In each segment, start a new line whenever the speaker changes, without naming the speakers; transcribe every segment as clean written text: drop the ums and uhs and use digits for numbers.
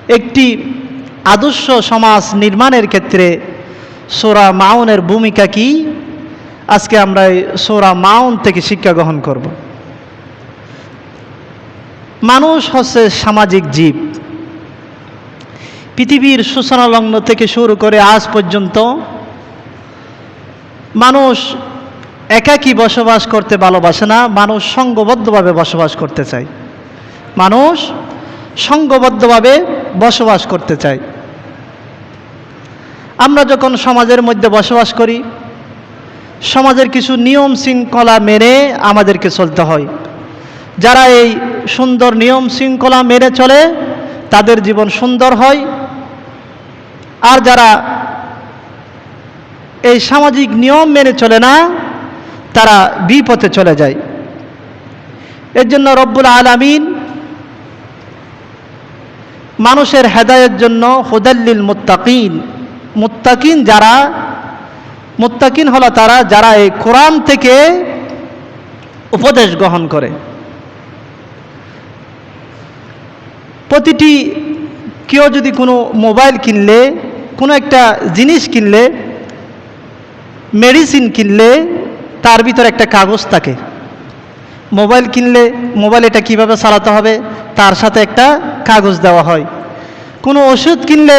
একটি আদর্শ সমাজ নির্মাণের ক্ষেত্রে সূরা মাউনের ভূমিকা কি, আজকে আমরা এই সূরা মাউন থেকে শিক্ষা গ্রহণ করব। মানুষ হচ্ছে সামাজিক জীব। পৃথিবীর সূচনা লগ্ন থেকে শুরু করে আজ পর্যন্ত মানুষ একাকী বসবাস করতে ভালোবাসে না, মানুষ সংঘবদ্ধভাবে বসবাস করতে চায়। মানুষ সংঘবদ্ধভাবে বসবাস করতে চায়। আমরা যখন সমাজের মধ্যে বসবাস করি, সমাজের কিছু নিয়ম শৃঙ্খলা মেনে আমাদেরকে চলতে হয়। যারা এই সুন্দর নিয়ম শৃঙ্খলা মেনে চলে তাদের জীবন সুন্দর হয়, আর যারা এই সামাজিক নিয়ম মেনে চলে না তারা বিপথে চলে যায়। এর জন্য রব্বুল আলামিন মানুষের হেদায়েতের জন্য হুদাল্লিল মুত্তাকিন, মুত্তাকিন যারা, মুত্তাকিন হলো তারা যারা এই কোরআন থেকে উপদেশ গ্রহণ করে। প্রতিটি কেউ যদি কোনো মোবাইল কিনলে, কোনো একটা জিনিস কিনলে, মেডিসিন কিনলে তার ভিতরে একটা কাগজ থাকে। মোবাইল কিনলে মোবাইল এটা কীভাবে চালাতে হবে তার সাথে একটা কাগজ দেওয়া হয়। কোনো ওষুধ কিনলে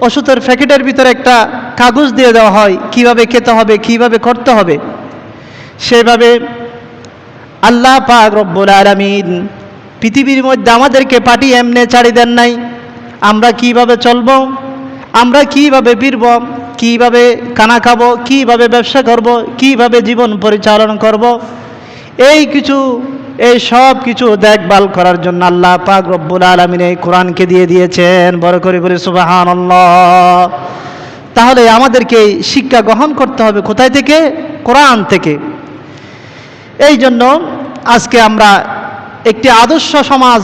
ওষুধের প্যাকেটের ভিতরে একটা কাগজ দিয়ে দেওয়া হয় কিভাবে খেতে হবে, কিভাবে করতে হবে। সেভাবে আল্লাহ পাক রব্বুল আলামিন পৃথিবীর মধ্যে আমাদেরকে পাঠিয়ে এমনি ছাড়ি দেন নাই। আমরা কিভাবে চলব, আমরা কিভাবে ফিরব, কিভাবে খানা খাবো, কিভাবে ব্যবসা করব, কিভাবে জীবন পরিচালনা করব, এই সব কিছু দেখভাল করার জন্য আল্লাহ পাক রব্বুল আলামিন এই কোরআনকে দিয়ে দিয়েছেন। বড় করে বলি সুবহানাল্লাহ। তাহলে আমাদেরকে শিক্ষা গ্রহণ করতে হবে কোথায় থেকে? কোরআন থেকে। এই জন্য আজকে আমরা একটি আদর্শ সমাজ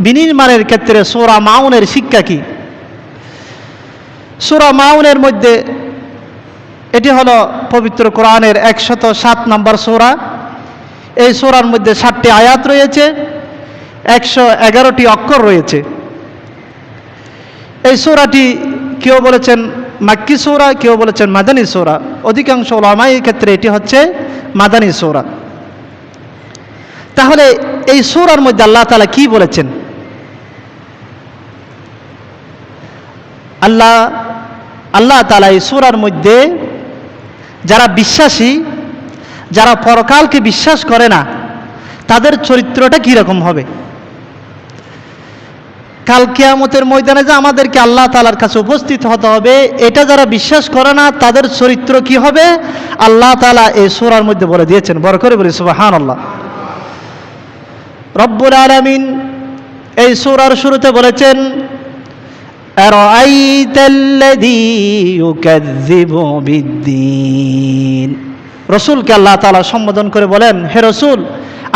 বিনির্মাণের ক্ষেত্রে সূরা মাউনের শিক্ষা কি। সূরা মাউনের মধ্যে এটি হলো পবিত্র কোরআনের 107 নম্বর সূরা। এই সূরার মধ্যে 7টি আয়াত রয়েছে, 111টি অক্ষর রয়েছে। এই সূরাটি কেউ বলেছেন মাক্কি সূরা, কেউ বলেছেন মাদানী সূরা। অধিকাংশ উলামার ক্ষেত্রে এটি হচ্ছে মাদানী সূরা। তাহলে এই সূরার মধ্যে আল্লাহ তাআলা কি বলেছেন? আল্লাহ তাআলা এই সূরার মধ্যে যারা বিশ্বাসী, যারা পরকালকে বিশ্বাস করে না তাদের চরিত্রটা কীরকম হবে, কাল কিয়ামতের ময়দানে যে আমাদেরকে আল্লাহ তাআলার কাছে উপস্থিত হতে হবে, এটা যারা বিশ্বাস করে না তাদের চরিত্র কি হবে আল্লাহ তাআলা এই সূরার মধ্যে বলে দিয়েছেন। বড় করে বলি সুবহানাল্লাহ। রব্বুল আলামিন এই সূরার শুরুতে বলেছেন আরাআইতাল্লাযী ইউকাযযিবু বিদ্দীন। রসুলকে আল্লাহ তাআলা সম্বোধন করে বলেন, হে রসুল,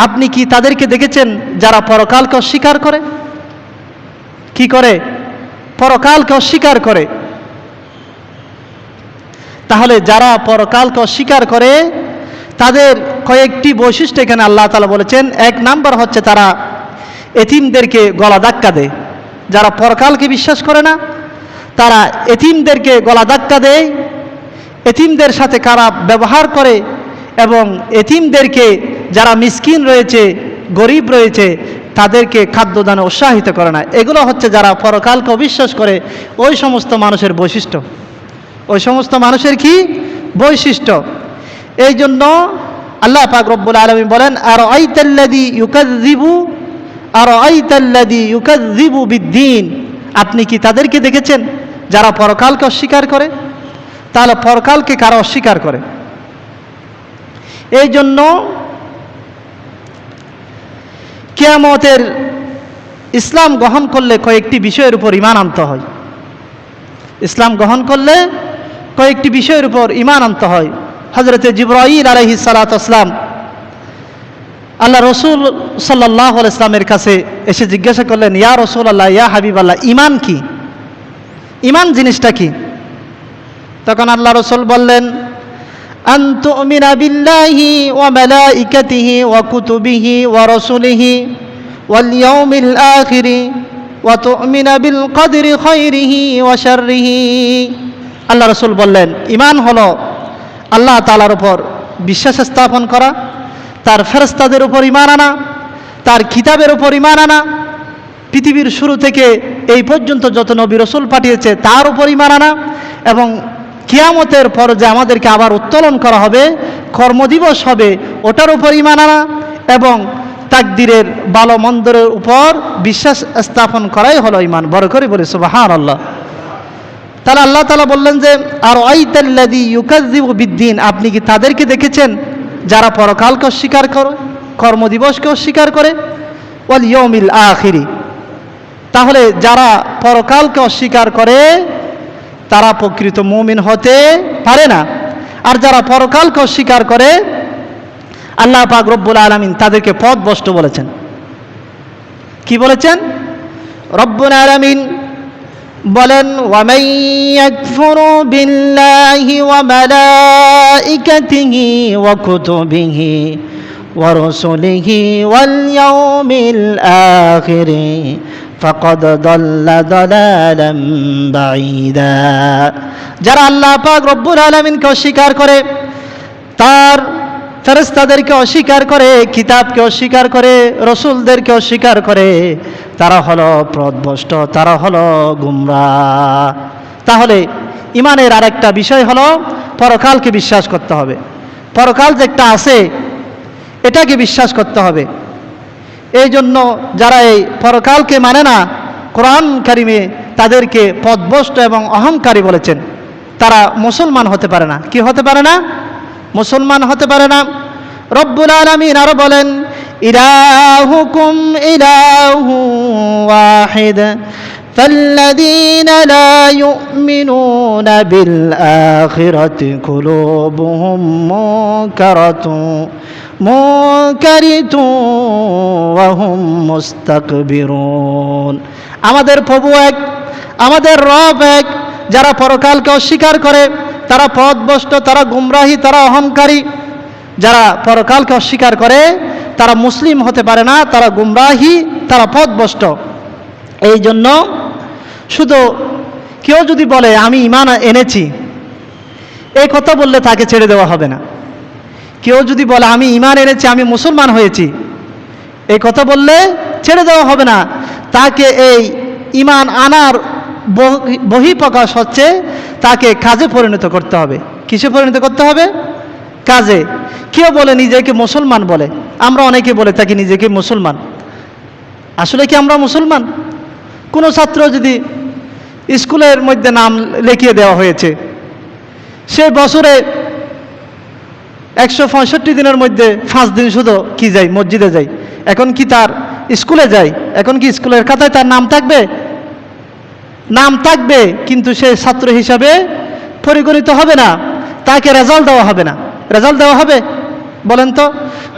আপনি কি তাদেরকে দেখেছেন যারা পরকালকে অস্বীকার করে? কি করে? পরকালকে অস্বীকার করে। তাহলে যারা পরকালকে অস্বীকার করে তাদের কয়েকটি বৈশিষ্ট্য এখানে আল্লাহ তাআলা বলেছেন। 1 নাম্বার হচ্ছে তারা এতিমদেরকে গলা ধাক্কা দেয়। যারা পরকালকে বিশ্বাস করে না তারা এতিমদেরকে গলা ধাক্কা দেয়, এতিমদের সাথে খারাপ ব্যবহার করে, এবং এতিমদেরকে যারা মিসকিন রয়েছে, গরিব রয়েছে তাদেরকে খাদ্যদানে উৎসাহিত করে না। এগুলো হচ্ছে যারা পরকালকে অবিশ্বাস করে ওই সমস্ত মানুষের বৈশিষ্ট্য। ওই সমস্ত মানুষের কি বৈশিষ্ট্য? এই জন্য আল্লাহ পাক রব্বুল আলামিন বলেন আরাআইতাল্লাযী ইউকাযযিবু বিদ্দীন। আপনি কি তাদেরকে দেখেছেন যারা পরকালকে অস্বীকার করে? তাহলে পরকালকে কারা অস্বীকার করে? এই জন্য কিয়ামতের ইসলাম গ্রহণ করলে কয়েকটি বিষয়ের উপর ঈমান আনতে হয়। ইসলাম গ্রহণ করলে কয়েকটি বিষয়ের উপর ঈমান আনতে হয়। হযরতে জিবরাঈল আলাইহিস সালাতু ওয়াস সালাম আল্লাহ রসুল সাল্লাল্লাহু আলাইহি ওয়াসাল্লামের কাছে এসে জিজ্ঞাসা করলেন, ইয়া রাসূলুল্লাহ, ইয়া হাবিবাল্লাহ, ঈমান কি? ঈমান জিনিসটা কি? তখন আল্লাহ রসুল বললেন, আন তুমিনা বিল্লাহি ওয়া মালাইকাতিহি ওয়া কুতুবিহি ওয়া রাসূলিহি ওয়াল ইয়াউমিল আখিরি ওয়া তুমিনা বিল কদরি খায়রিহি ওয়া শাররিহি। আল্লাহ রাসূল বললেন, ঈমান হলো আল্লাহ তাআলার উপর বিশ্বাস স্থাপন করা, তার ফেরেশতাদের উপর ঈমান আনা, তার কিতাবের উপর ঈমান আনা, পৃথিবীর শুরু থেকে এই পর্যন্ত যত নবী রাসূল পাঠিয়েছে তার উপর ঈমান আনা, এবং কিয়ামতের পর যে আমাদেরকে আবার উত্তোলন করা হবে, কর্মদিবস হবে, ওটার উপর ঈমান আনা, এবং তাকদীরের ভালো মন্দের উপর বিশ্বাস স্থাপন করাই হলো ঈমান। বড় করে বলি সুবহানাল্লাহ। তাহলে আল্লাহ তাআলা বললেন যে আর আইতাল্লাযী ইউকাযযিবু বিদ্দীন, আপনি কি তাদেরকে দেখেছেন যারা পরকালকে অস্বীকার করে, কর্মদিবসকে অস্বীকার করে, ওয়াল ইয়াউমিল আখিরি। তাহলে যারা পরকালকে অস্বীকার করে তারা প্রকৃত মুমিন হতে পারে না। আর যারা পরকালকে অস্বীকার করে আল্লাহ পাক রব্বুল আলামিন তাদেরকে পথভ্রষ্ট বলেছেন। কি বলেছেন? রব্বুল আলামিন বলেন, ওয়ামান ইয়াকফুরু বিল্লাহি ওয়া মালাইকাতিহি ওয়া কুতুবিহি ওয়া রাসূলিহি ওয়াল ইয়াউমিল আখিরি ফাকাদ দাল্লা দালালাম বাঈদা। যারা আল্লাহ পাক রব্বুল আলামিনকে অস্বীকার করে, তার ফেরেশতাদেরকে অস্বীকার করে, কিতাবকে অস্বীকার করে, রসুলদেরকে অস্বীকার করে, তারা হলো পথভ্রষ্ট, তারা হলো গুমরাহ। তাহলে ইমানের আরেকটা বিষয় হলো পরকালকে বিশ্বাস করতে হবে। পরকাল যে একটা আছে এটাকে বিশ্বাস করতে হবে। এই জন্য যারা এই পরকালকে মানে না, কোরআন কারিমে তাদেরকে পথভ্রষ্ট এবং অহংকারী বলেছেন। তারা মুসলমান হতে পারে না। কি হতে পারে না? মুসলমান হতে পারে না। রব্বুল আলামিন আরো বলেন, ইলাহুকুম ইলাহু ওয়াহিদ ফাল্লাযীনা লা ইউমিনুনা বিল আখিরাতি কুলুবুহুম মুনকারিতুন ওয়া হুম মুস্তাকবিরুন। আমাদের প্রভু এক, আমাদের রব এক। যারা পরকালকে অস্বীকার করে তারা পথভ্রষ্ট, তারা গুমরাহী, তারা অহংকারী। যারা পরকালকে অস্বীকার করে তারা মুসলিম হতে পারে না, তারা গুমরাহী, তারা পথভ্রষ্ট। এই জন্য শুধু কেউ যদি বলে আমি ঈমান এনেছি, এই কথা বললে তাকে ছেড়ে দেওয়া হবে না। কেউ যদি বলে আমি ঈমান এনেছি, আমি মুসলমান হয়েছি, এই কথা বললে ছেড়ে দেওয়া হবে না। তাকে এই ঈমান আনার বহিঃপ্রকাশ হচ্ছে তাকে কাজে পরিণত করতে হবে। কিসে পরিণত করতে হবে? কাজে। কেউ বলে নিজেকে মুসলমান বলে, আমরা অনেকে বলে থাকি নিজেকে মুসলমান। আসলে কি আমরা মুসলমান? কোনো ছাত্র যদি স্কুলের মধ্যে নাম লিখিয়ে দেওয়া হয়েছে, সে বছরে 165 দিনের মধ্যে 5 দিন শুধু কি যায়, মসজিদে যায়, এখন কি তার স্কুলে যায়? এখন কি স্কুলের খাতায় তার নাম থাকবে? নাম থাকবে, কিন্তু সে ছাত্র হিসাবে পরিগণিত হবে না, তাকে রেজাল্ট দেওয়া হবে না। রেজাল্ট দেওয়া হবে? বলেন তো,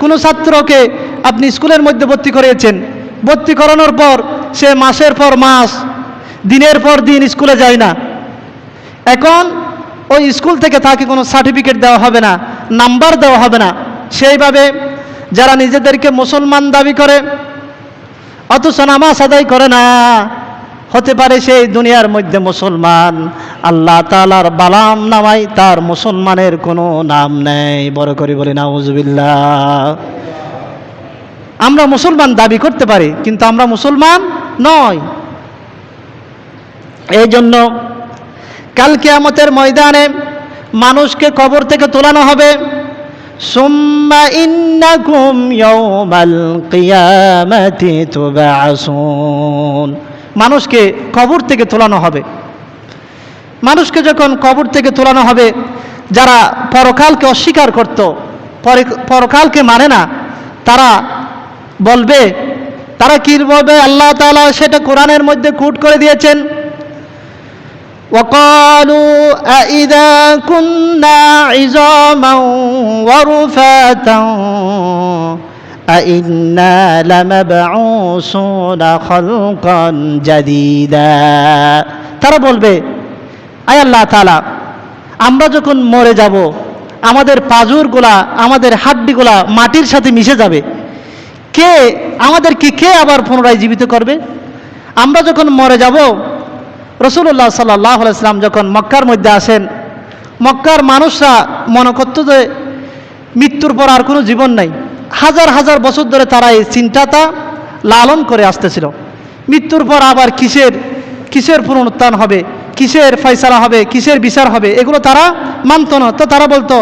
কোনো ছাত্রকে আপনি স্কুলের মধ্যে ভর্তি করিয়েছেন, ভর্তি করানোর পর সে মাসের পর মাস, দিনের পর দিন স্কুলে যায় না, এখন ওই স্কুল থেকে তাকে কোনো সার্টিফিকেট দেওয়া হবে না, নাম্বার দেওয়া হবে না। সেইভাবে যারা নিজেদেরকে মুসলমান দাবি করে অথচ নামাজ আদায় করে না, হতে পারে সেই দুনিয়ার মধ্যে মুসলমান, আল্লাহ তাআলার বালাম নামাই তার মুসলমানের কোনো নাম নেই। বড় করে বলি নাউজুবিল্লাহ। আমরা মুসলমান দাবি করতে পারি, কিন্তু আমরা মুসলমান নই। এই জন্য কাল কিয়ামতের ময়দানে মানুষকে কবর থেকে তোলানো হবে। সুম্মা ইন্নাকুম ইয়াউমাল কিয়ামাতি তুবআসুন। মানুষকে কবর থেকে তোলানো হবে। মানুষকে যখন কবর থেকে তোলানো হবে, যারা পরকালকে অস্বীকার করত, পরকালকে মানে না, তারা বলবে, তারা কি বলবে? আল্লাহ তাআলা সেটা কোরআনের মধ্যে কোট করে দিয়েছেন, وقالوا أإذا كنا عظاما ورفاتا أإنا لمبعوثون خلقا جديدا। তারা বলবে, আয় আল্লাহ তাআলা, আমরা যখন মরে যাব, আমাদের পাজরগুলা, আমাদের হাড্ডিগুলা মাটির সাথে মিশে যাবে, কে আমাদেরকে কে আবার পুনরায় জীবিত করবে? আমরা যখন মরে যাব, রাসূলুল্লাহ সাল্লাল্লাহু আলাইহি ওয়াসাল্লাম যখন মক্কার মধ্যে আসেন, মক্কার মানুষরা মনে করত যে মৃত্যুর পর আর কোনো জীবন নাই। হাজার হাজার বছর ধরে তারা এই চিন্তাটা লালন করে আসতেছিল। মৃত্যুর পর আবার কিসের পুনরুত্থান হবে, কিসের ফয়সালা হবে, কিসের বিচার হবে, এগুলো তারা মানত না। তো তারা বলতো,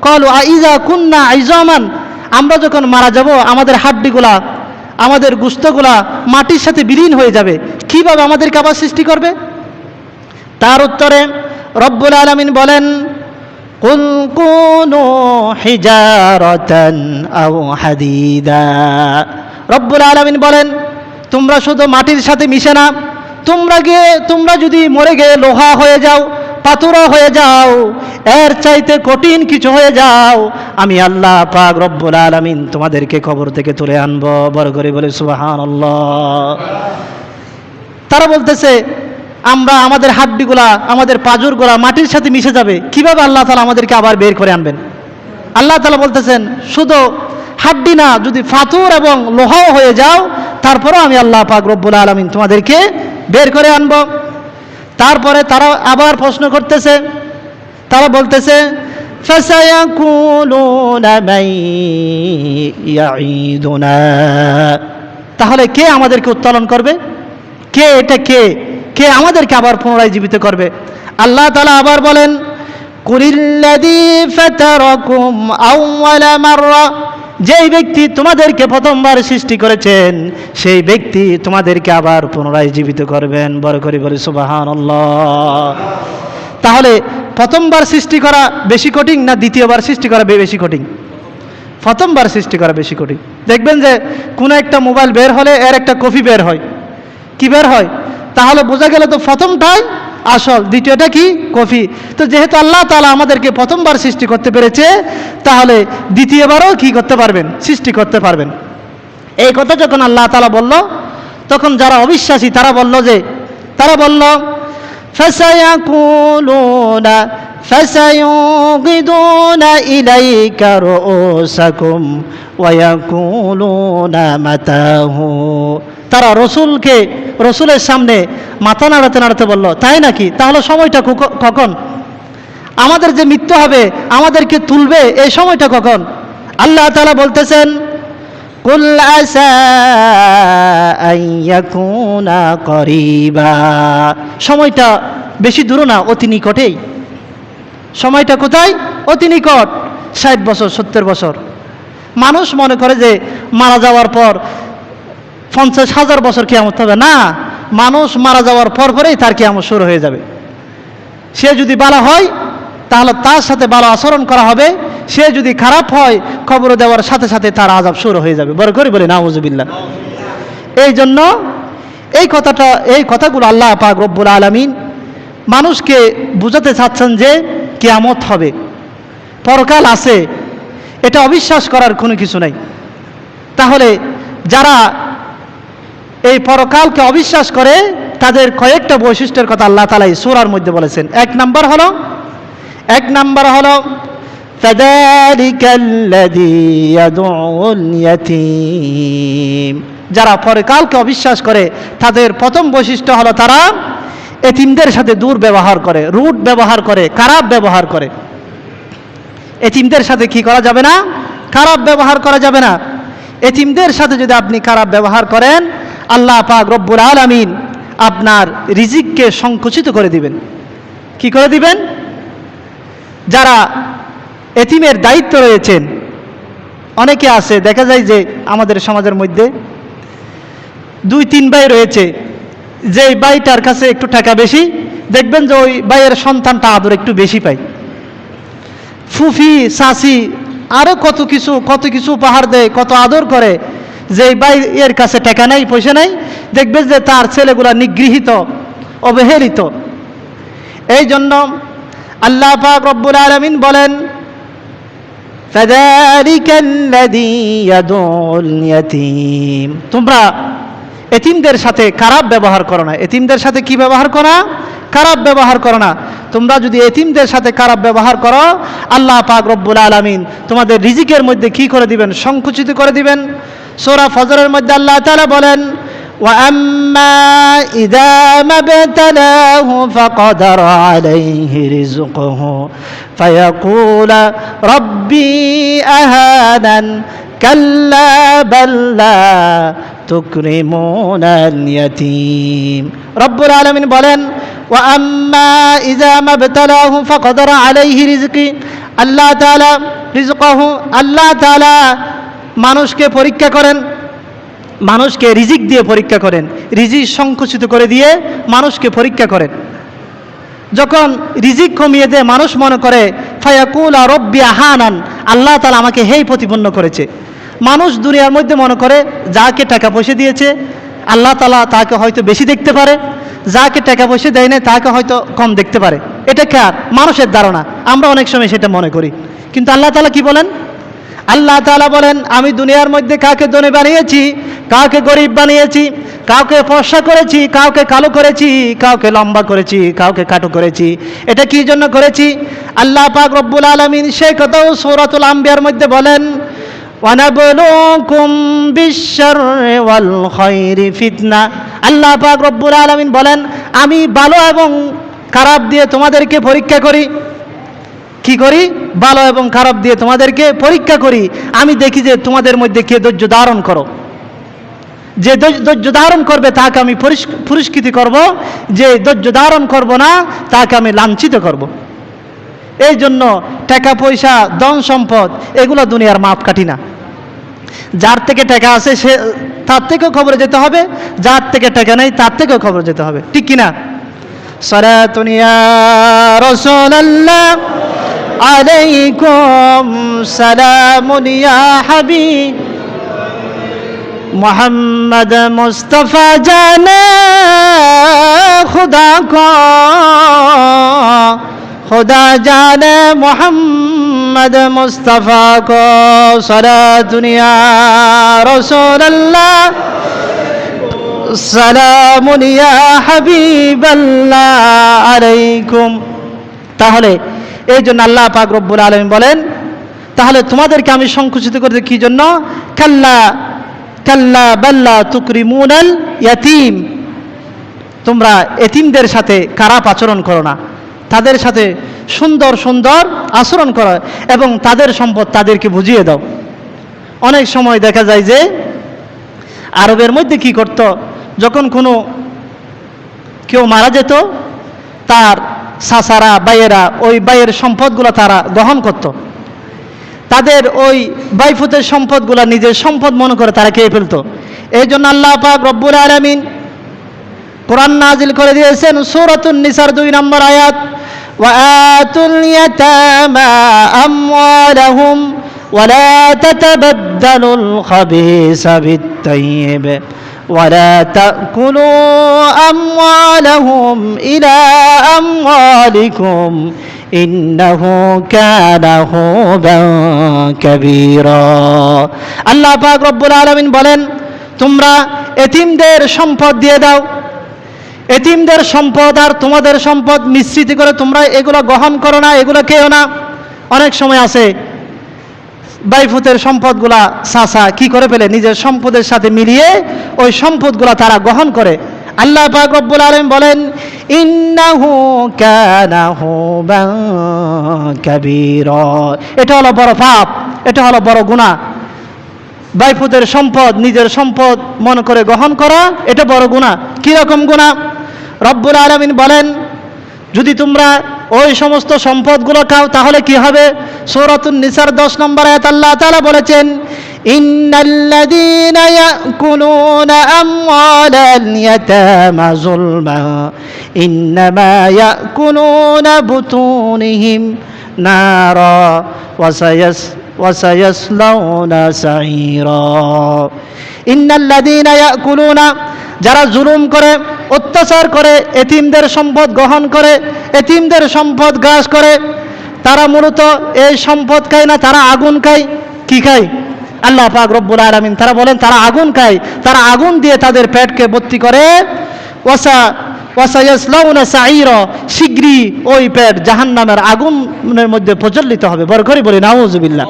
ক্বালু আইযা কুন্না আইজামান, আমরা যখন মারা যাব আমাদের হাড্ডিগুলা, আমাদের গোশতগুলা মাটির সাথে বিলীন হয়ে যাবে, কিভাবে আমাদেরকে আবার সৃষ্টি করবে? তার উত্তরে রব্বুল আলামিন বলেন, কুল কুনু হিজারাতান আও হাদিদা। রব্বুল আলামিন বলেন, তোমরা শুধু মাটির সাথে মিশে না, তোমরা যদি মরে গিয়ে লোহা হয়ে যাও, পাথরও হয়ে যাও, এর চাইতে কঠিন কিছু হয়ে যাও, আমি আল্লাহ পাক রব্বুল আলামিন তোমাদেরকে কবর থেকে তুলে আনবো। বড় করে বলে সুবহানাল্লাহ। তারা বলতেছে, আমরা আমাদের হাড্ডিগুলা, আমাদের পাঁজরগুলা মাটির সাথে মিশে যাবে, কিভাবে আল্লাহ তাআলা আমাদেরকে আবার বের করে আনবেন? আল্লাহ তাআলা বলতেছেন, শুধু হাড্ডি না, যদি পাথর এবং লোহাও হয়ে যাও, তারপরেও আমি আল্লাহ পাক রব্বুল আলামিন তোমাদেরকে বের করে আনব। তারপরে তারা আবার প্রশ্ন করতেছে, তারা বলতেছে, ফাসায়াকুলুনা মান ইয়াঈদুনা, তাহলে কে আমাদেরকে উত্তোলন করবে? কে আমাদেরকে আবার পুনরায় জীবিত করবে? আল্লাহ তাআলা আবার বলেন, কুলিল্লাযী ফাতারাকুম আউওয়ালা মাররা, যেই ব্যক্তি তোমাদেরকে প্রথমবার সৃষ্টি করেছেন সেই ব্যক্তি তোমাদেরকে আবার পুনরায় জীবিত করবেন। বড় করে বলি সুবহানাল্লাহ। তাহলে প্রথমবার সৃষ্টি করা বেশি কঠিন না দ্বিতীয়বার সৃষ্টি করা বেশি কঠিন? প্রথমবার সৃষ্টি করা বেশি কঠিন। দেখবেন যে কোনো একটা মোবাইল বের হলে এর একটা কপি বের হয়, কি বের হয়? তাহলে বোঝা গেল তো প্রথমটাই আসল, দ্বিতীয়টা কি? কপি। তো যেহেতু আল্লাহ তাআলা আমাদেরকে প্রথমবার সৃষ্টি করতে পেরেছে, তাহলে দ্বিতীয়বারও কি করতে পারবেন? সৃষ্টি করতে পারবেন। এই কথা যখন আল্লাহ তাআলা বলল, তখন যারা অবিশ্বাসী তারা বলল ফাসায়াকুলুনা ফাসায়ুগিদুনা ইলাইকা রুউসাকুম ওয়া ইয়াকুলুনা মাতাহু। তারা রসুলের সামনে মাথা নাড়াতে বলল, তাই নাকি? তাহলে সময়টা কখন? আমাদের যে মৃত্যু হবে, আমাদেরকে তুলবে, এই সময়টা কখন? আল্লাহ তাআলা বলতেছেন, কুল আসা আন ইয়াকুনা করিবা, সময়টা বেশি দূর না, অতি নিকটেই। সময়টা কোথায়? অতি নিকট। 60 বছর 70 বছর। মানুষ মনে করে যে মারা যাওয়ার পর 50,000 বছর কিয়ামত হবে। না, মানুষ মারা যাওয়ার পরেই তার কিয়ামত শুরু হয়ে যাবে। সে যদি ভালো হয় তাহলে তার সাথে ভালো আচরণ করা হবে, সে যদি খারাপ হয় কবরে দেওয়ার সাথে সাথে তার আযাব শুরু হয়ে যাবে। বড় করে বলি নাউযুবিল্লাহ। এই জন্য এই কথাগুলো আল্লাহ পাক রব্বুল আলামিন মানুষকে বুঝাতে চাচ্ছেন যে কিয়ামত হবে, পরকাল আছে, এটা অবিশ্বাস করার কোনো কিছু নাই। তাহলে যারা এই পরকালকে অবিশ্বাস করে তাদের কয়েকটা বৈশিষ্ট্যের কথা আল্লাহ তাআলা এই সূরার মধ্যে বলেছেন। এক নাম্বার হলো ফাযালিকাল্লাযী ইয়াদউল ইয়াতীম। যারা পরকালকে অবিশ্বাস করে তাদের প্রথম বৈশিষ্ট্য হলো তারা এতিমদের সাথে দুর্ব্যবহার করে, রুড ব্যবহার করে, খারাপ ব্যবহার করে। এতিমদের সাথে কি করা যাবে না? খারাপ ব্যবহার করা যাবে না। এতিমদের সাথে যদি আপনি খারাপ ব্যবহার করেন, আল্লাহ পাক রব্বুল আলামিন আপনার রিজিককে সংকুচিত করে দিবেন। কি করে দিবেন? যারা এতিমের দায়িত্ব রয়েছেন, অনেকে আছে, দেখা যায় যে আমাদের সমাজের মধ্যে 2-3 ভাই রয়েছে, যে ভাইটার কাছে একটু টাকা বেশি, দেখবেন যে ওই ভাইয়ের সন্তানটা আদর একটু বেশি পায়। ফুফি চাচি আরো কত কিছু উপহার দেয়, কত আদর করে। যে ভাই এর কাছে টাকা নাই, পয়সা নাই, দেখবেন যে তার ছেলেগুলা নিগৃহীত, অবহেলিত। এই জন্য আল্লাহ পাক রব্বুল আলামিন বলেন, ফাযালিকাল্লাযী ইয়াদউল ইয়াতীম। তোমরা এতিমদের সাথে খারাপ ব্যবহার করো না। এতিমদের সাথে কি ব্যবহার করো? খারাপ ব্যবহার করো না। তোমরা যদি এতিমদের সাথে খারাপ ব্যবহার করো, আল্লাহ পাক রব্বুল আলামিন তোমাদের রিজিকের মধ্যে কি করে দিবেন? সংকুচিত করে দিবেন। সূরা ফজরের মধ্যে আল্লাহ তাআলা বলেন, وأما إذا ما ابتلاه فقدر عليه رزقه فيقول ربي أهانن كلا بل لا তুকরিমুনা আল-ইয়াতীম। রব্বুল আলামিন বলেন ওয়াম্মা ইযা মাবতালাহু ফাকাদারা আলাইহি রিজকি, আল্লাহ তাআলা রিজকাহু, আল্লাহ তাআলা মানুষকে পরীক্ষা করেন, মানুষকে রিজিক দিয়ে পরীক্ষা করেন, রিজিক সংকুচিত করে দিয়ে মানুষকে পরীক্ষা করেন। যখন রিজিক কমিয়ে দেয় মানুষ মনে করে ফায়াকুলা রব্বি আহানান, আল্লাহ তাআলা আমাকে হেই প্রতিপন্ন করেছে। মানুষ দুনিয়ার মধ্যে মনে করে যাকে টাকা পয়সা দিয়েছে আল্লাহ তাআলা তাকে হয়তো বেশি দেখতে পারে, যাকে টাকা পয়সা দেয় না তাকে হয়তো কম দেখতে পারে। এটা কার? মানুষের ধারণা, আমরা অনেক সময় সেটা মনে করি। কিন্তু আল্লাহ তাআলা কি বলেন? আল্লাহ তাআলা বলেন আমি দুনিয়ার মধ্যে কাউকে ধনী বানিয়েছি, কাউকে গরিব বানিয়েছি, কাউকে ফর্সা করেছি, কাউকে কালো করেছি, কাউকে লম্বা করেছি, কাউকে খাটো করেছি। এটা কি জন্য করেছি? আল্লাহ পাক রব্বুল আলামিন সেই কথাও সূরাতুল আম্বিয়ার মধ্যে বলেন ওয়ানাবলুকুম বিশ-শাররি ওয়াল খায়রি ফিতনা। আল্লাহ পাক রব্বুল আলামিন বলেন আমি ভালো এবং খারাপ দিয়ে তোমাদেরকে পরীক্ষা করি। কি করি? ভালো এবং খারাপ দিয়ে তোমাদেরকে পরীক্ষা করি। আমি দেখি যে তোমাদের মধ্যে কে ধৈর্য ধারণ করো। যে ধৈর্য ধারণ করবে তাকে আমি পুরস্কৃত করব, যে ধৈর্য ধারণ করব না তাকে আমি লাঞ্ছিত করব। এই জন্য টাকা পয়সা ধন সম্পদ এগুলো দুনিয়ার মাপকাঠি না। যার থেকে টাকা আছে সে তার থেকেও খবরে যেতে হবে, যার থেকে টাকা নেই তার থেকেও খবরে যেতে হবে, ঠিক কিনা? সালাতুন ইয়া রাসূলুল্লাহ আলাইকুম সালামুন ইয়া হাবিব মোহাম্মদ মুস্তাফা জানে খুদা কো खुदा जाने मोहम्मद मुस्तफ़ा को सलातुन या रसूल अल्लाह सलामुन या হাবিবাল্লাহ আলাইকুম। তাহলে এই জন্য আল্লাহ পাক রব্বুল আলামিন বলেন তাহলে তোমাদেরকে আমি সংকুচিত করে কি জন্য? কাল্লা কাল্লা বাল্লা তুকরিমুনাল ইয়াতীম, তোমরা এতিমদের সাথে খারাপ আচরণ করো না, তাদের সাথে সুন্দর সুন্দর আচরণ করো এবং তাদের সম্পদ তাদেরকে বুঝিয়ে দাও। অনেক সময় দেখা যায় যে আরবের মধ্যে কি করত, যখন কোনো কেউ মারা যেত তার চাচারা ভাইয়েরা ওই ভাইয়ের সম্পদগুলো তারা গ্রহণ করত। তাদের ওই ভাইফুতের সম্পদগুলো নিজের সম্পদ মনে করে তারা খেয়ে ফেলত। এই জন্য আল্লাহ পাক রব্বুল আলামিন কোরআন নাজিল করে দিয়েছেন সূরাতুন নিসার 2 নম্বর আয়াত ওয়াআতুল ইয়াতামা আমওয়ালাহুম ওয়ালা তাতাবাদদালুল খাবিসা বিত-তাইয়্যিব ওয়ালা তাকুলু আমওয়ালাহুম ইলা আমওয়ালিকুম ইন্নাহু কানা হুবান কাবীরা। আল্লাহ পাক রব্বুল আলামিন বলেন তোমরা এতিমদের সম্পদ দিয়ে দাও, এতিমদের সম্পদ আর তোমাদের সম্পদ মিশ্রিত করে তোমরা এগুলো গ্রহণ করো না, এগুলো খেও না। অনেক সময় আছে বাইফুতের সম্পদগুলা চাচা কি করে ফেলে নিজের সম্পদের সাথে মিলিয়ে ওই সম্পদগুলা তারা গ্রহণ করে। আল্লাহ পাক রব্বুল আলামিন বলেন ইন্নাহু কানা হুবান কাবীরা, এটা হলো বড় পাপ, এটা হলো বড় গুনাহ। বাইফুতের সম্পদ নিজের সম্পদ মনে করে গ্রহণ করা এটা বড় গুনাহ। কিরকম গুনাহ? রব্বুল আলামিন বলেন যদি তোমরা ওই সমস্ত সম্পদগুলো খাও তাহলে কি হবে? সূরাতুন নিসার 10 নম্বর আয়াত আল্লাহ তাআলা বলেছেন ইন্নাল্লাযীনা ইয়াকুলুনা আমওয়ালাল ইয়াতামা যুলমা ইন্নামা ইয়াকুলুনা বুতুনিহিম নারা ওয়াসায়াসলাউনা সাঈরা। ইন্নাল্লাযীনা ইয়াকুলুনা, যারা জুলুম করে অত্যাচার করে এতিমদের সম্পদ গ্রহণ করে এতিমদের সম্পদ গ্রাস করে তারা মূলত এই সম্পদ খায় না, তারা আগুন খায়। কি খায়? আল্লাহ পাক রব্বুল আলামিন তারা বলেন তারা আগুন খায়, তারা আগুন দিয়ে তাদের পেটকে ভর্তি করে ওয়াসায়াসলাউনা সাঈরা, শীঘ্রই ওই পেট জাহান্নামের আগুনের মধ্যে প্রজ্বলিত হবে। বড় করে বলি নাউযুবিল্লাহ।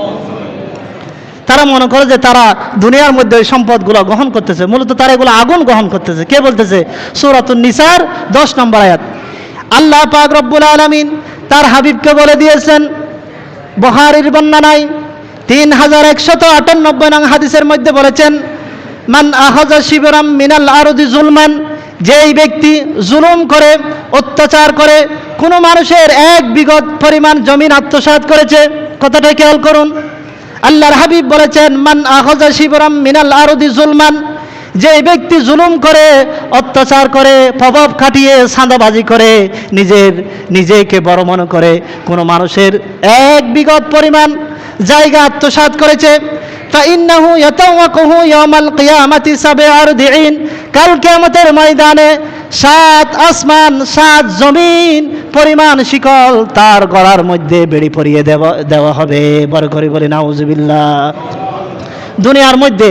তারা মনে করে যে তারা দুনিয়ার মধ্যে ওই সম্পদগুলো গ্রহণ করতেছে, মূলত তারা এগুলো আগুন গ্রহণ করতেছে। কে বলতেছে? সূরাতুন নিসার 10 নম্বর আয়াত। আল্লাহ পাক রব্বুল আলামিন তার হাবিবকে বলে দিয়েছেন বুখারীর বর্ণনায় 3198 নং হাদিসের মধ্যে বলেছেন, মান আখাযা শিবরাম মিনাল আরদি জুলমান, যেই ব্যক্তি জুলুম করে, অত্যাচার করে, কোনো মানুষের 1 বিঘত পরিমাণ জমিন আত্মসাৎ করেছে। কথাটা খেয়াল করুন, আল্লাহর হাবিব বলেছেন মান আখাযা শিবরাম মিনাল আরদি জুলমান, যে ব্যক্তি জুলুম করে, অত্যাচার করে, প্রভাব খাটিয়ে, চাঁদাবাজি করে, নিজেকে বড় মনে করে কোনো মানুষের 1 বিঘত পরিমাণ জায়গা আত্মসাৎ করেছে, ফাইন্নাহু ইয়াতাওয়াকুহু ইয়াওমাল কিয়ামাতি সাবআ আরদিন, কাল কিয়ামতের ময়দানে 7 আসমান 7 জমিন পরিমাণ শিকল তার গলার মধ্যে বেড়ি পরিয়ে দেওয়া হবে। বড় করে বলি নাউজুবিল্লাহ। দুনিয়ার মধ্যে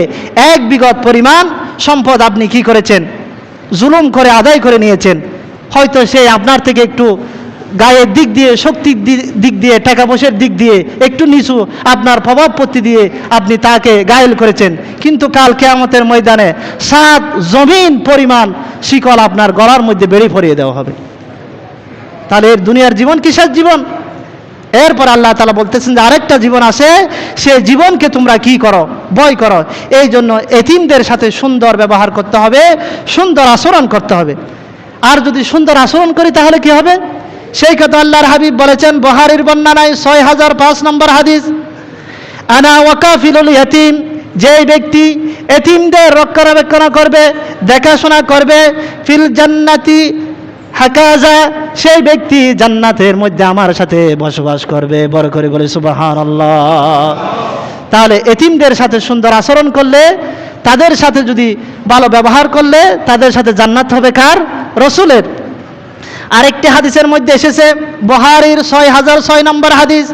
1 বিঘত পরিমাণ সম্পদ আপনি কি করেছেন? জুলুম করে আদায় করে নিয়েছেন। হয়তো সে আপনার থেকে একটু গায়ের দিক দিয়ে, শক্তির দিক দিয়ে, টাকা পয়সার দিক দিয়ে একটু নিচু, আপনার প্রভাবপত্তি দিয়ে আপনি তাকে ঘায়েল করেছেন, কিন্তু কাল কিয়ামতের ময়দানে 7 জমিন পরিমাণ শিকল আপনার গলার মধ্যে বেড়ি পরিয়ে দেওয়া হবে। তাহলে এর দুনিয়ার জীবন কিসের জীবন? এরপর আল্লাহ তাআলা বলতেছেন যে আরেকটা জীবন আছে, সেই জীবনকে তোমরা কি করো? ভয় করো। এই জন্য এতিমদের সাথে সুন্দর ব্যবহার করতে হবে, সুন্দর আচরণ করতে হবে। আর যদি সুন্দর আচরণ করি তাহলে কি হবে? সেই কথা আল্লাহর হাবিব বলেছেন বুখারীর বর্ণনায় 6005 নম্বর হাদিস, আনা ওয়াকাফিলুল ইয়াতীম, যেই ব্যক্তি এতিমদের রক্ষণাবেক্ষণ করবে, দেখাশোনা করবে, ফিল জান্নাতি হাকাজা, সেই ব্যক্তি জান্নাতের মধ্যে আমার সাথে বসবাস করবে। বড় করে বলে সুবহানাল্লাহ। তাহলে এতিমদের সাথে সুন্দর আচরণ করলে, তাদের সাথে যদি ভালো ব্যবহার করলে, তাদের সাথে জান্নাত হবে কার? রাসূলের। আরেকটি হাদিসের মধ্যে এসেছে বুখারীর 6006 নম্বর হাদিস,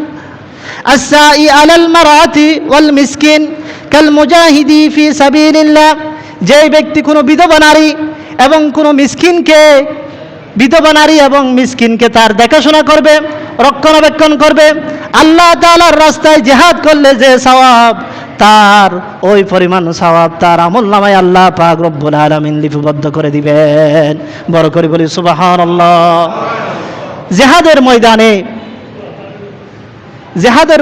আসসাই আলাল মারাতি ওয়াল মিসকিন কাল মুজাহিদি ফি সাবিলিল্লাহ, যেই ব্যক্তি কোনো বিধবা নারী এবং কোনো মিসকিনকে, বিধবা নারী এবং মিসকিনকে তার দেখাশোনা করবে, রক্ষণাবেক্ষণ করবে, আল্লাহ তাআলার রাস্তায় জিহাদ করলে যে সওয়াব, তার ওই পরিমাণ সওয়াব তার আমলনামায় আল্লাহ পাক রব্বুল আলামিন লিপিবদ্ধ করে দিবেন। বড় করে বলি সুবহানাল্লাহ। জিহাদের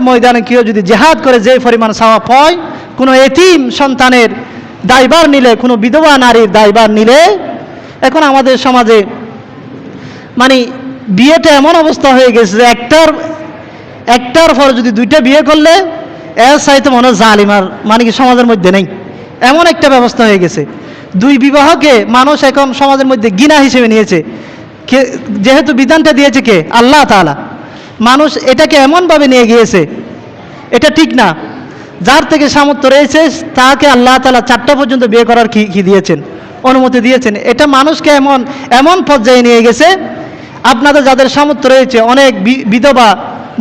ময়দানে কেউ যদি জিহাদ করে যে পরিমাণ সওয়াব হয়, কোনো এতিম সন্তানের দায়ভার নিলে, কোনো বিধবা নারীর দায়ভার নিলে, এখন আমাদের সমাজে মানে বিয়েটা এমন অবস্থা হয়ে গেছে যে একটার পর যদি 2টা বিয়ে করলে এর চাইতে মনে হয় জালিমার মানে কি সমাজের মধ্যে নেই, এমন একটা ব্যবস্থা হয়ে গেছে। 2 বিবাহকে মানুষ এখন সমাজের মধ্যে ঘৃণা হিসেবে নিয়েছে। যেহেতু বিধানটা দিয়েছে কে? আল্লাহ তাআলা। মানুষ এটাকে এমনভাবে নিয়ে গিয়েছে, এটা ঠিক না। যার থেকে সামর্থ্য রয়েছে তাকে আল্লাহ তাআলা 4টা পর্যন্ত বিয়ে করার কি দিয়েছেন? অনুমতি দিয়েছেন। এটা মানুষকে এমন পর্যায়ে নিয়ে গেছে, আপনাদের যাদের সামর্থ্য রয়েছে, অনেক বিধবা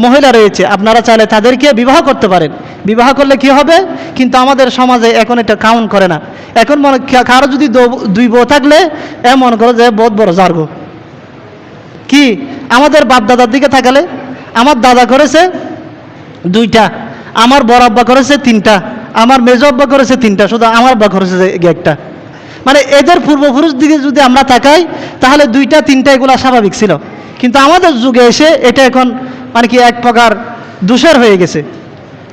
মহিলা রয়েছে, আপনারা চাইলে তাদেরকে বিবাহ করতে পারেন। বিবাহ করলে কি হবে? কিন্তু আমাদের সমাজে এখন এটা কাউন্ট করে না। এখন কারো যদি 2 বউ থাকলে এমন করে যে বহুত বড় জার্গো। কি আমাদের বাপ দাদার দিকে তাকালে, আমার দাদা করেছে 2টা, আমার বড় আব্বা করেছে 3টা, আমার মেজো আব্বা করেছে 3টা, শুধু আমার আব্বা করেছে 1টা। মানে এদের পূর্বপুরুষ দিকে যদি আমরা তাকাই তাহলে 2টা 3টা এগুলো স্বাভাবিক ছিল, কিন্তু আমাদের যুগে এসে এটা এখন মানে কি এক প্রকার দোষের হয়ে গেছে।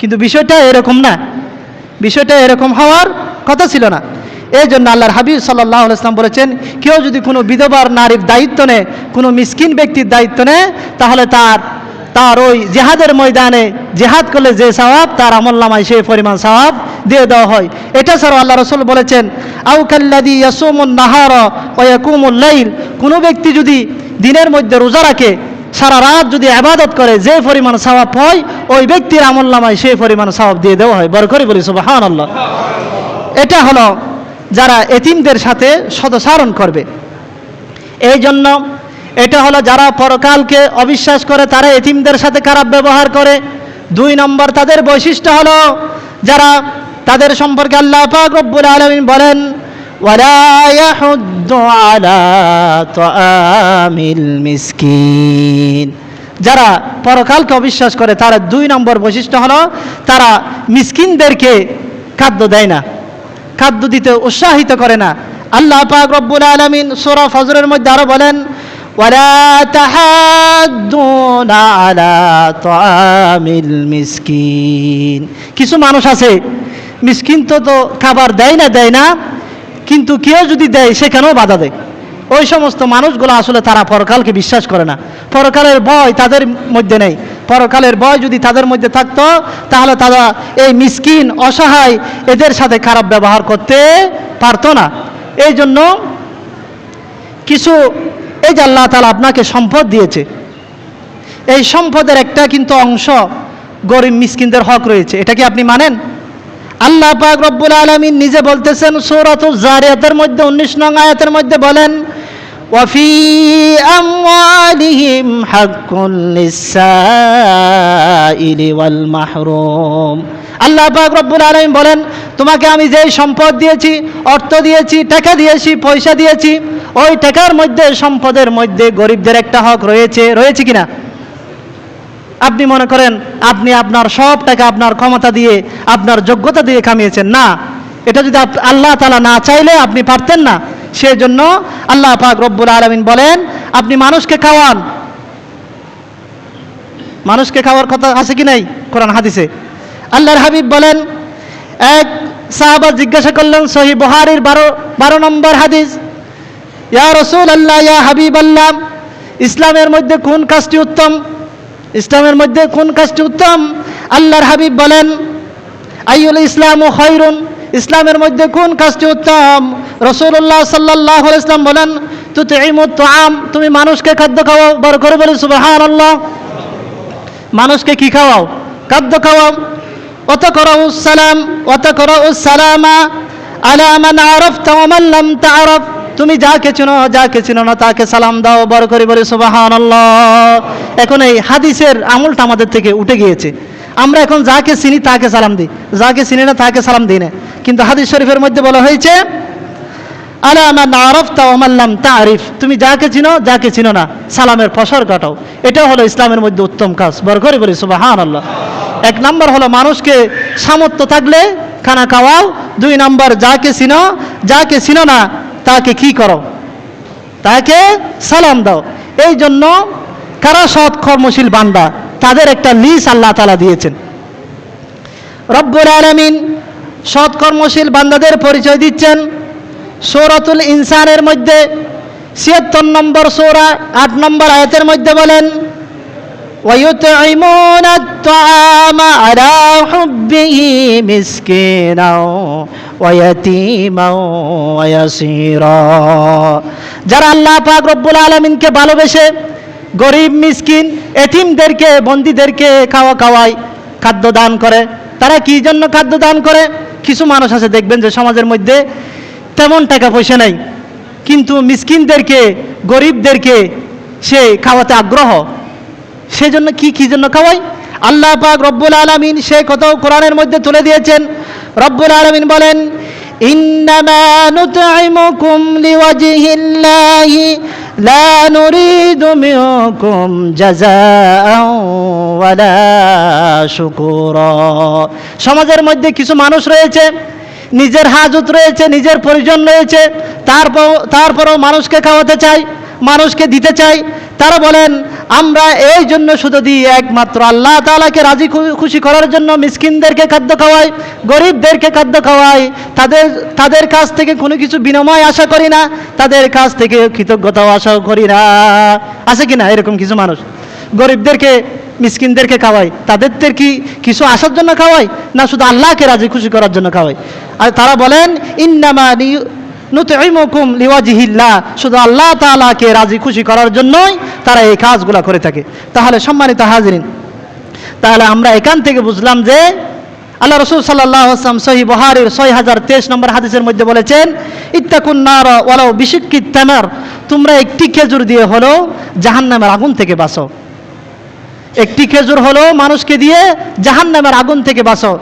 কিন্তু বিষয়টা এরকম না, বিষয়টা এরকম হওয়ার কথা ছিল না। এই জন্য আল্লাহর হাবিব সাল্লাল্লাহু আলাইহি ওয়াসাল্লাম বলেছেন, কেউ যদি কোনো বিধবার নারীর দায়িত্ব নেয়, কোনো মিসকিন ব্যক্তির দায়িত্ব নেয়, তাহলে তার ওই জিহাদের ময়দানে জিহাদ করলে যে সওয়াব, তার আমলনামায় সেই পরিমাণ সওয়াব দিয়ে দেওয়া হয়। এটা ছাড়াও আল্লাহ রাসূল বলেছেন, আও কাল্লাযী ইয়াসুমুন নাহারা ওয়া ইয়াকুমুল লাইল, কোনো ব্যক্তি যদি দিনের মধ্যে রোজা রাখে, সারা রাত যদি ইবাদত করে, যে পরিমাণ সওয়াব হয়, ওই ব্যক্তির আমলনামায় সেই পরিমাণ সওয়াব দিয়ে দেওয়া হয়। বড় করে বলি সুবহানাল্লাহ। এটা হলো যারা এতিমদের সাথে সদাচরণ করবে। এই জন্য এটা হলো যারা পরকালকে অবিশ্বাস করে, তারা এতিমদের সাথে খারাপ ব্যবহার করে। 2 নম্বর তাদের বৈশিষ্ট্য হলো যারা, তাদের সম্পর্কে আল্লাহ পাক রব্বুল আলামিন বলেন, ওয়ালা ইয়াহুদ্দু আলা তাআমিল মিসকিন, যারা পরকালকে অবিশ্বাস করে তারা 2 নম্বর বৈশিষ্ট্য হলো তারা মিসকিনদেরকে খাদ্য দেয় না, খাদ্য দিতে উৎসাহিত করে না। আল্লাহ পাক রব্বুল আলামিন সূরা ফজরের মধ্যে আরো বলেন, ওয়ালা তাহাদ্দুনা আলা তাআমিল মিসকিন। কিছু মানুষ আছে মিসকিন তো খাবার দেয় না, কিন্তু কেউ যদি দেয় সেখানেও বাধা দেয়। ওই সমস্ত মানুষগুলো আসলে তারা পরকালকে বিশ্বাস করে না, পরকালের ভয় তাদের মধ্যে নেই। পরকালের ভয় যদি তাদের মধ্যে থাকতো তাহলে তারা এই মিসকিন অসহায় এদের সাথে খারাপ ব্যবহার করতে পারতো না। এই জন্য কিছু, এই যে আল্লাহ তাআলা আপনাকে সম্পদ দিয়েছে, এই সম্পদের একটা কিন্তু অংশ গরিব মিসকিনদের হক রয়েছে, এটা কি আপনি মানেন? আল্লাহ পাক রব্বুল আলামিন নিজে বলতেছেন সূরাতুজ জারিয়াতের মধ্যে 19 নং আয়াতের মধ্যে বলেন, ওয়াফি আমওয়ালিহিম হাক্কুন লিস-সাইলি ওয়াল মাহরুম। আল্লাহ পাক রব্বুল আলামিন বলেন, তোমাকে আমি যেই সম্পদ দিয়েছি, অর্থ দিয়েছি, টাকা দিয়েছি, পয়সা দিয়েছি, ওই টাকার মধ্যে, সম্পদের মধ্যে গরিবদের একটা হক রয়েছে কিনা? আপনি মনে করেন আপনি আপনার সব টাকা আপনার ক্ষমতা দিয়ে, আপনার যোগ্যতা দিয়ে কামিয়েছেন, না, এটা যদি আল্লাহ তাআলা না চাইলে আপনি পারতেন না। সেজন্য আল্লাহ পাক রব্বুল আলামিন বলেন, আপনি মানুষকে খাওয়ান। মানুষকে খাওয়ার কথা আছে কি নাই কোরআন হাদিসে? আল্লাহর হাবিব বলেন, এক সাহাবা জিজ্ঞাসা করলেন, সহিহ বুখারীর 12 নম্বর হাদিস, ইয়া রাসূলুল্লাহ, ইয়া হাবিবাল্লাহ, ইসলামের মধ্যে কোন কাজটি উত্তম? ইসলামের মধ্যে কোন কাজটি উত্তম? আল্লাহর হাবিব বলেন, আইয়ুল ইসলামু খায়রুন, ইসলামের মধ্যে কোন কাজটি উত্তম? রাসূলুল্লাহ সাল্লাল্লাহু আলাইহি ওয়াসাল্লাম বলেন, তুতঈমুত তুআম, তুমি মানুষকে খাদ্য খাওয়াও। বড় করে বলি সুবহানাল্লাহ। মানুষকে কি খাওয়াও? খাদ্য খাওয়াও। ওয়া তাকরাউস সালাম, ওয়া তাকরাউস সালামা আলা মান আরাফতা ওয়া মান লাম তা'রাফ, তুমি যাকে চিনো না তাকে সালাম দাও। বড় করে বলি সুবহানাল্লাহ। এখন এই হাদিসের আমলটা আমাদের থেকে উঠে গিয়েছে। আমরা এখন যাকে চিনি তাকে সালাম দিই, যাকে চিনি না তাকে সালাম দিই না। কিন্তু হাদিস শরীফের মধ্যে বলা হয়েছে, আলা মান আরাফতা ওয়া মান লাম তা'রিফ, তুমি যাকে চিনো না সালামের প্রসার ঘটাও। এটা হলো ইসলামের মধ্যে উত্তম কাজ। বড় করে বলি সুবহানাল্লাহ। 1 নম্বর হলো মানুষকে সামর্থ্য থাকলে খানা খাওয়াও। 2 নম্বর যাকে চিনো না তাকে কি করো? তাকে সালাম দাও। এই জন্য কারা সৎ কর্মশীল বান্দা তাদের একটা লিস্ট আল্লাহ তাআলা দিয়েছেন। রব্বুল আলামিন সৎ কর্মশীল বান্দাদের পরিচয় দিচ্ছেন সূরাতুল ইনসানের মধ্যে 76 নম্বর সূরা 8 নম্বর আয়াতের মধ্যে বলেন, وَيُطْعِمُونَ الطَّعَامَ عَلَى حُبِّهِ مِسْكِينًا وَيَتِيمًا وَيَسِيرًا। যারা আল্লাহ পাক রব্বুল আলামিনকে ভালোবেসে গরিব, মিসকিন, এতিমদেরকে, বন্দীদেরকে খাওয়ায়, খাদ্য দান করে। তারা কি জন্য খাদ্য দান করে? কিছু মানুষ আছে দেখবেন যে সমাজের মধ্যে তেমন টাকা পয়সা নেই, কিন্তু মিসকিনদেরকে, গরিবদেরকে সে খাওয়াতে আগ্রহ। সেজন্য কি জন্য খাওয়াই? আল্লাহ পাক রব্বুল আলামিন সে কথাও কোরআনের মধ্যে তুলে দিয়েছেন। রব্বুল আলামিন বলেন, ইন্নামা নুতঈমুকুম লিওয়াজহিল্লাহি লা নুরিদু মিনকুম জাযাআন ওয়ালা শুকুরা। সমাজের মধ্যে কিছু মানুষ রয়েছে, নিজের হাজত রয়েছে, নিজের প্রয়োজন রয়েছে, তারপরও মানুষকে খাওয়াতে চায়, মানুষকে দিতে চায়। তারা বলেন, আমরা এই জন্য শুধু দিই একমাত্র আল্লাহ তাআলাকে রাজি খুশি করার জন্য। মিসকিনদেরকে খাদ্য খাওয়াই, গরিবদেরকে খাদ্য খাওয়াই, তাদের কাছ থেকে কোনো কিছু বিনিময় আশা করি না, তাদের কাছ থেকে কৃতজ্ঞতাও আশা করি না। আছে কিনা এরকম কিছু মানুষ? গরিবদেরকে, মিসকিনদেরকে খাওয়াই, তাদের কি কিছু আসার জন্য খাওয়াই, না শুধু আল্লাহকে রাজি খুশি করার জন্য খাওয়াই? আর তারা বলেন, ইন্নামা নুতঈমুকুম লিওয়াজহিল্লাহ, শুধু আল্লাহ তাআলাকে রাজি খুশি করার জন্যই তারা এই কাজগুলো করে থাকে। তাহলে সম্মানিত হাজিরিন, তাহলে আমরা এখান থেকে বুঝলাম যে আল্লাহ রাসূল সাল্লাল্লাহু আলাইহি ওয়াসাল্লাম সহিহ বুখারীর 6023 নম্বর হাদিসের মধ্যে বলেছেন, ইত্তাকুন নার ওয়ালাউ বিশিক্কিত তামার, তোমরা একটি খেজুর দিয়ে হলো জাহান্নামের আগুন থেকে বাঁচো। একটি খেজুর হলো মানুষকে দিয়ে জাহান্নামের আগুন থেকে বাঁচো।